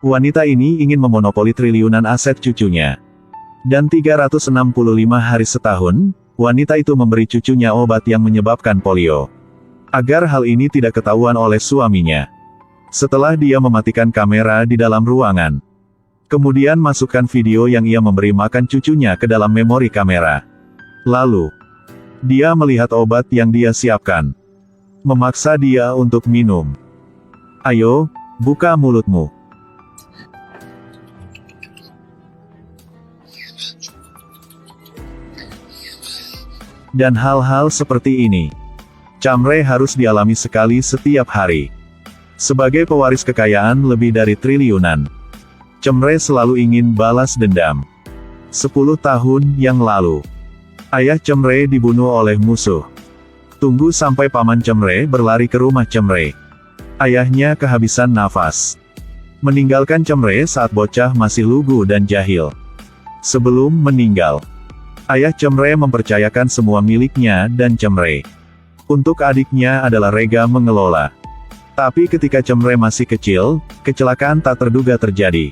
Wanita ini ingin memonopoli triliunan aset cucunya. Dan 365 hari setahun, wanita itu memberi cucunya obat yang menyebabkan polio. Agar hal ini tidak ketahuan oleh suaminya. Setelah dia mematikan kamera di dalam ruangan. Kemudian masukkan video yang ia memberi makan cucunya ke dalam memori kamera. Lalu, dia melihat obat yang dia siapkan. Memaksa dia untuk minum. Ayo, buka mulutmu. Dan hal-hal seperti ini, Chamre harus dialami sekali setiap hari. Sebagai pewaris kekayaan lebih dari triliunan, Chamre selalu ingin balas dendam. 10 tahun yang lalu, ayah Chamre dibunuh oleh musuh. Tunggu sampai paman Chamre berlari ke rumah Chamre. Ayahnya kehabisan nafas. Meninggalkan Chamre saat bocah masih lugu dan jahil. Sebelum meninggal, ayah Chamre mempercayakan semua miliknya dan Chamre. Untuk adiknya adalah Rega mengelola. Tapi ketika Chamre masih kecil, kecelakaan tak terduga terjadi.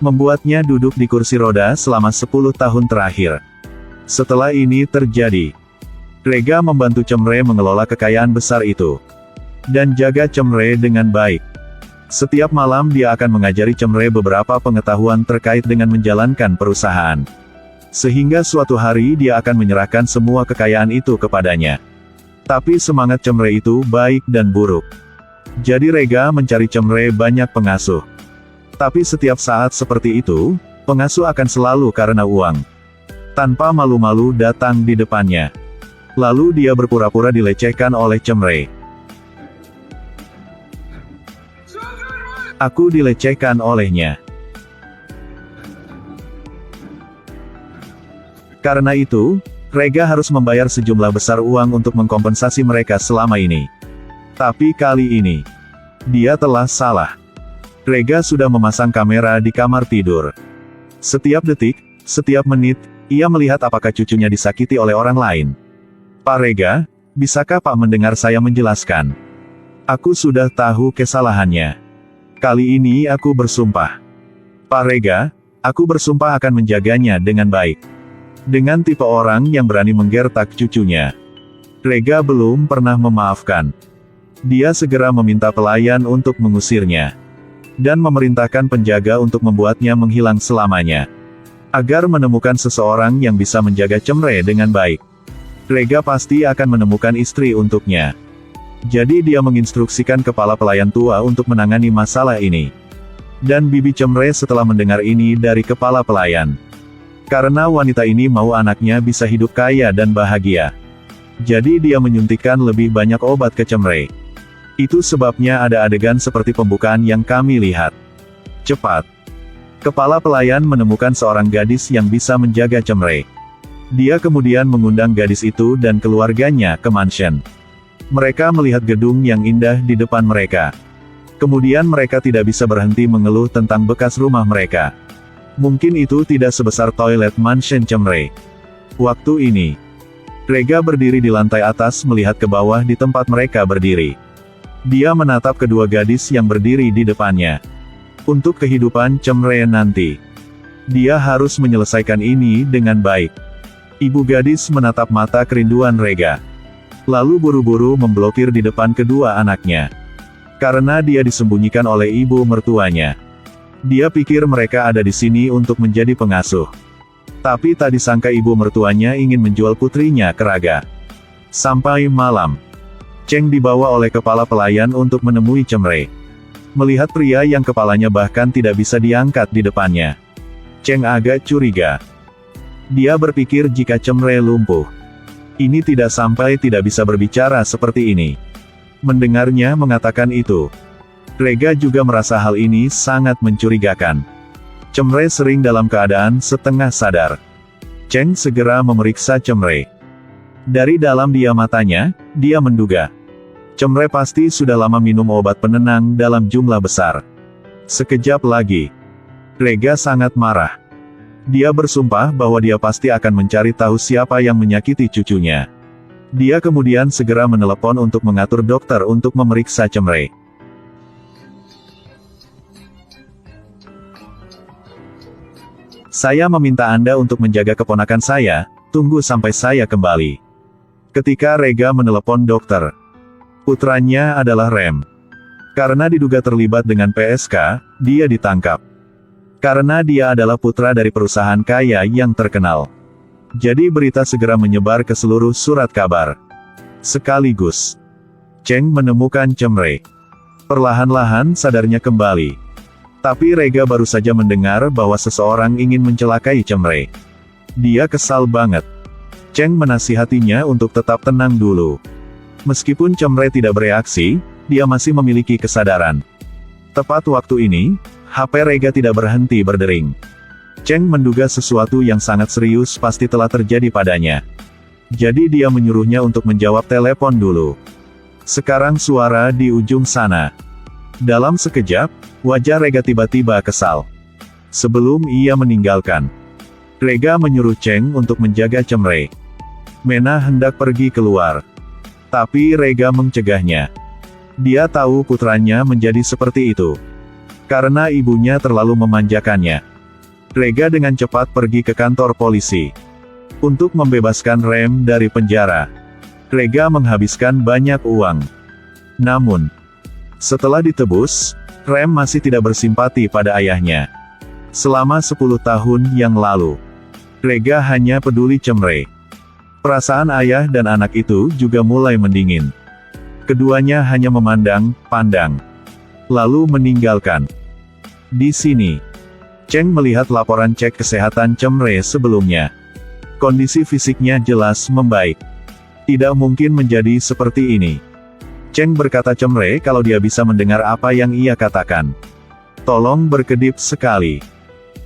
Membuatnya duduk di kursi roda selama 10 tahun terakhir. Setelah ini terjadi, Rega membantu Chamre mengelola kekayaan besar itu. Dan jaga Chamre dengan baik. Setiap malam dia akan mengajari Chamre beberapa pengetahuan terkait dengan menjalankan perusahaan. Sehingga suatu hari dia akan menyerahkan semua kekayaan itu kepadanya. Tapi semangat Chamre itu baik dan buruk. Jadi Rega mencari Chamre banyak pengasuh. Tapi setiap saat seperti itu, pengasuh akan selalu karena uang. Tanpa malu-malu datang di depannya. Lalu dia berpura-pura dilecehkan oleh Chamre. Aku dilecehkan olehnya. Karena itu, Rega harus membayar sejumlah besar uang untuk mengkompensasi mereka selama ini. Tapi kali ini, dia telah salah. Rega sudah memasang kamera di kamar tidur. Setiap detik, setiap menit, ia melihat apakah cucunya disakiti oleh orang lain. Pak Rega, bisakah Pak mendengar saya menjelaskan? Aku sudah tahu kesalahannya. Kali ini aku bersumpah. Pak Rega, aku bersumpah akan menjaganya dengan baik. Dengan tipe orang yang berani menggertak cucunya. Rega belum pernah memaafkan. Dia segera meminta pelayan untuk mengusirnya. Dan memerintahkan penjaga untuk membuatnya menghilang selamanya. Agar menemukan seseorang yang bisa menjaga Chamre dengan baik. Rega pasti akan menemukan istri untuknya. Jadi dia menginstruksikan kepala pelayan tua untuk menangani masalah ini. Dan Bibi Chamre setelah mendengar ini dari kepala pelayan. Karena wanita ini mau anaknya bisa hidup kaya dan bahagia. Jadi dia menyuntikkan lebih banyak obat ke Chamre. Itu sebabnya ada adegan seperti pembukaan yang kami lihat. Cepat. Kepala pelayan menemukan seorang gadis yang bisa menjaga Chamre. Dia kemudian mengundang gadis itu dan keluarganya ke mansion. Mereka melihat gedung yang indah di depan mereka. Kemudian mereka tidak bisa berhenti mengeluh tentang bekas rumah mereka. Mungkin itu tidak sebesar toilet mansion Chamre. Waktu ini, Rega berdiri di lantai atas melihat ke bawah di tempat mereka berdiri. Dia menatap kedua gadis yang berdiri di depannya. Untuk kehidupan Chamre nanti, dia harus menyelesaikan ini dengan baik. Ibu gadis menatap mata kerinduan Rega. Lalu buru-buru memblokir di depan kedua anaknya. Karena dia disembunyikan oleh ibu mertuanya. Dia pikir mereka ada di sini untuk menjadi pengasuh. Tapi tak disangka ibu mertuanya ingin menjual putrinya ke Raga. Sampai malam, Cheng dibawa oleh kepala pelayan untuk menemui Chamre. Melihat pria yang kepalanya bahkan tidak bisa diangkat di depannya, Cheng agak curiga. Dia berpikir jika Chamre lumpuh, ini tidak bisa berbicara seperti ini. Mendengarnya mengatakan itu, Rega juga merasa hal ini sangat mencurigakan. Chamre sering dalam keadaan setengah sadar. Cheng segera memeriksa Chamre. Dari dalam dia matanya, dia menduga. Chamre pasti sudah lama minum obat penenang dalam jumlah besar. Sekejap lagi, Rega sangat marah. Dia bersumpah bahwa dia pasti akan mencari tahu siapa yang menyakiti cucunya. Dia kemudian segera menelepon untuk mengatur dokter untuk memeriksa Chamre. Saya meminta Anda untuk menjaga keponakan saya, tunggu sampai saya kembali. Ketika Rega menelepon dokter, putranya adalah Rem. Karena diduga terlibat dengan PSK, dia ditangkap. Karena dia adalah putra dari perusahaan kaya yang terkenal. Jadi berita segera menyebar ke seluruh surat kabar. Sekaligus, Cheng menemukan Cemre. Perlahan-lahan sadarnya kembali. Tapi Rega baru saja mendengar bahwa seseorang ingin mencelakai Cemre. Dia kesal banget. Cheng menasihatinya untuk tetap tenang dulu. Meskipun Cemre tidak bereaksi, dia masih memiliki kesadaran. Tepat waktu ini, HP Rega tidak berhenti berdering. Cheng menduga sesuatu yang sangat serius pasti telah terjadi padanya. Jadi dia menyuruhnya untuk menjawab telepon dulu. Sekarang suara di ujung sana. Dalam sekejap, wajah Rega tiba-tiba kesal. Sebelum ia meninggalkan, Rega menyuruh Cheng untuk menjaga Cemre. Mena hendak pergi keluar. Tapi Rega mencegahnya. Dia tahu putranya menjadi seperti itu karena ibunya terlalu memanjakannya. Rega dengan cepat pergi ke kantor polisi untuk membebaskan Rem dari penjara. Rega menghabiskan banyak uang. Namun, setelah ditebus, Rem masih tidak bersimpati pada ayahnya. Selama 10 tahun yang lalu, Rega hanya peduli Cemre. Perasaan ayah dan anak itu juga mulai mendingin. Keduanya hanya memandang-pandang, lalu meninggalkan. Di sini, Cheng melihat laporan cek kesehatan Cemre sebelumnya. Kondisi fisiknya jelas membaik. Tidak mungkin menjadi seperti ini. Cheng berkata Cemre kalau dia bisa mendengar apa yang ia katakan. Tolong berkedip sekali.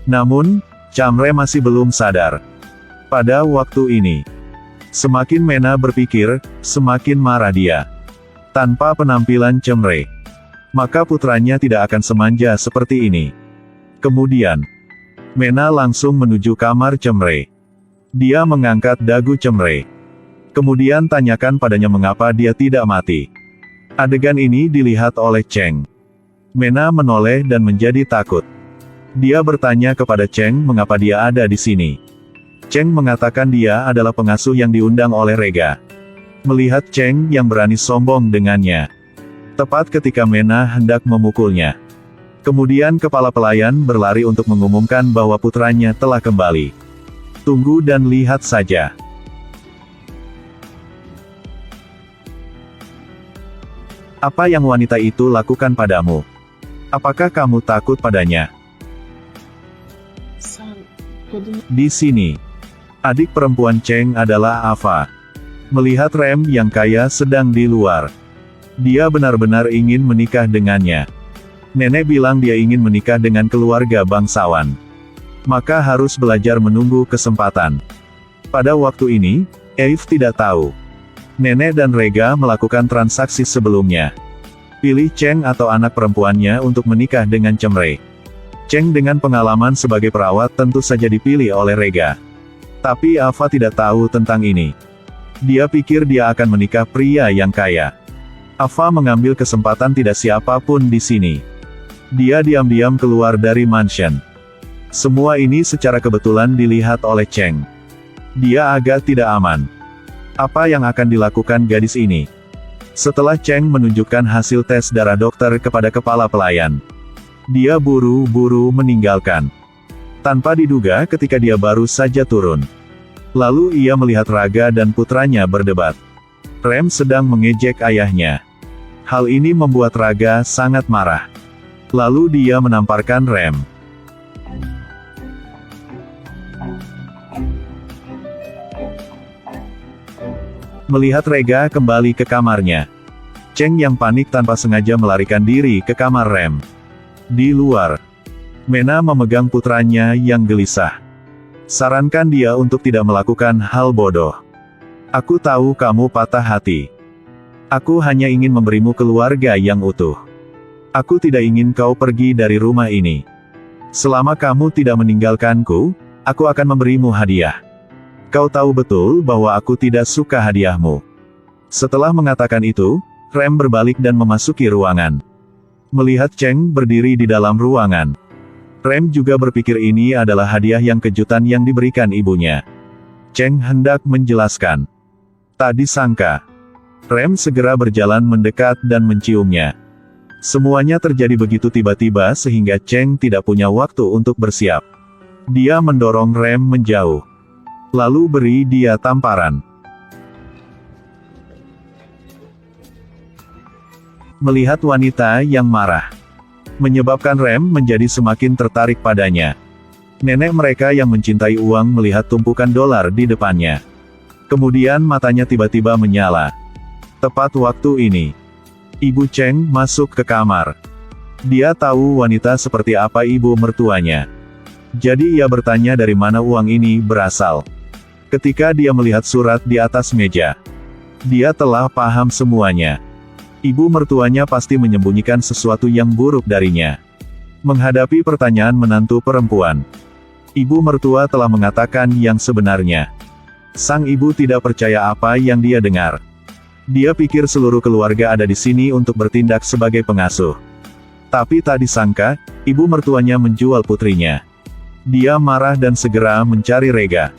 Namun, Cemre masih belum sadar. Pada waktu ini, semakin Mena berpikir, semakin marah dia. Tanpa penampilan Cemre, maka putranya tidak akan semanja seperti ini. Kemudian, Mena langsung menuju kamar Cemre. Dia mengangkat dagu Cemre. Kemudian tanyakan padanya mengapa dia tidak mati. Adegan ini dilihat oleh Cheng. Mena menoleh dan menjadi takut. Dia bertanya kepada Cheng mengapa dia ada di sini. Cheng mengatakan dia adalah pengasuh yang diundang oleh Rega. Melihat Cheng yang berani sombong dengannya. Tepat ketika Mena hendak memukulnya. Kemudian kepala pelayan berlari untuk mengumumkan bahwa putranya telah kembali. Tunggu dan lihat saja. Apa yang wanita itu lakukan padamu? Apakah kamu takut padanya? Di sini, adik perempuan Cheng adalah Ava. Melihat Rem yang kaya sedang di luar, dia benar-benar ingin menikah dengannya. Nenek bilang dia ingin menikah dengan keluarga bangsawan. Maka harus belajar menunggu kesempatan. Pada waktu ini, Eve tidak tahu. Nenek dan Rega melakukan transaksi sebelumnya. Pilih Cheng atau anak perempuannya untuk menikah dengan Cemre. Cheng dengan pengalaman sebagai perawat tentu saja dipilih oleh Rega. Tapi Ava tidak tahu tentang ini. Dia pikir dia akan menikah pria yang kaya. Ava mengambil kesempatan tidak siapapun di sini. Dia diam-diam keluar dari mansion. Semua ini secara kebetulan dilihat oleh Cheng. Dia agak tidak aman. Apa yang akan dilakukan gadis ini? Setelah Cheng menunjukkan hasil tes darah dokter kepada kepala pelayan, dia buru-buru meninggalkan. Tanpa diduga ketika dia baru saja turun. Lalu ia melihat Raga dan putranya berdebat. Rem sedang mengejek ayahnya. Hal ini membuat Raga sangat marah. Lalu dia menamparkan Rem. Melihat Rega kembali ke kamarnya, Cheng yang panik tanpa sengaja melarikan diri ke kamar Rem. Di luar, Mena memegang putranya yang gelisah. Sarankan dia untuk tidak melakukan hal bodoh. Aku tahu kamu patah hati. Aku hanya ingin memberimu keluarga yang utuh. Aku tidak ingin kau pergi dari rumah ini. Selama kamu tidak meninggalkanku, aku akan memberimu hadiah. Kau tahu betul bahwa aku tidak suka hadiahmu. Setelah mengatakan itu, Rem berbalik dan memasuki ruangan. Melihat Cheng berdiri di dalam ruangan, Rem juga berpikir ini adalah hadiah yang kejutan yang diberikan ibunya. Cheng hendak menjelaskan. Tak disangka, Rem segera berjalan mendekat dan menciumnya. Semuanya terjadi begitu tiba-tiba sehingga Cheng tidak punya waktu untuk bersiap. Dia mendorong Rem menjauh. Lalu beri dia tamparan. Melihat wanita yang marah, menyebabkan Rem menjadi semakin tertarik padanya. Nenek mereka yang mencintai uang melihat tumpukan dolar di depannya. Kemudian matanya tiba-tiba menyala. Tepat waktu ini, Ibu Cheng masuk ke kamar. Dia tahu wanita seperti apa ibu mertuanya. Jadi ia bertanya dari mana uang ini berasal. Ketika dia melihat surat di atas meja, dia telah paham semuanya. Ibu mertuanya pasti menyembunyikan sesuatu yang buruk darinya. Menghadapi pertanyaan menantu perempuan, ibu mertua telah mengatakan yang sebenarnya. Sang ibu tidak percaya apa yang dia dengar. Dia pikir seluruh keluarga ada di sini untuk bertindak sebagai pengasuh. Tapi tak disangka, ibu mertuanya menjual putrinya. Dia marah dan segera mencari Rega.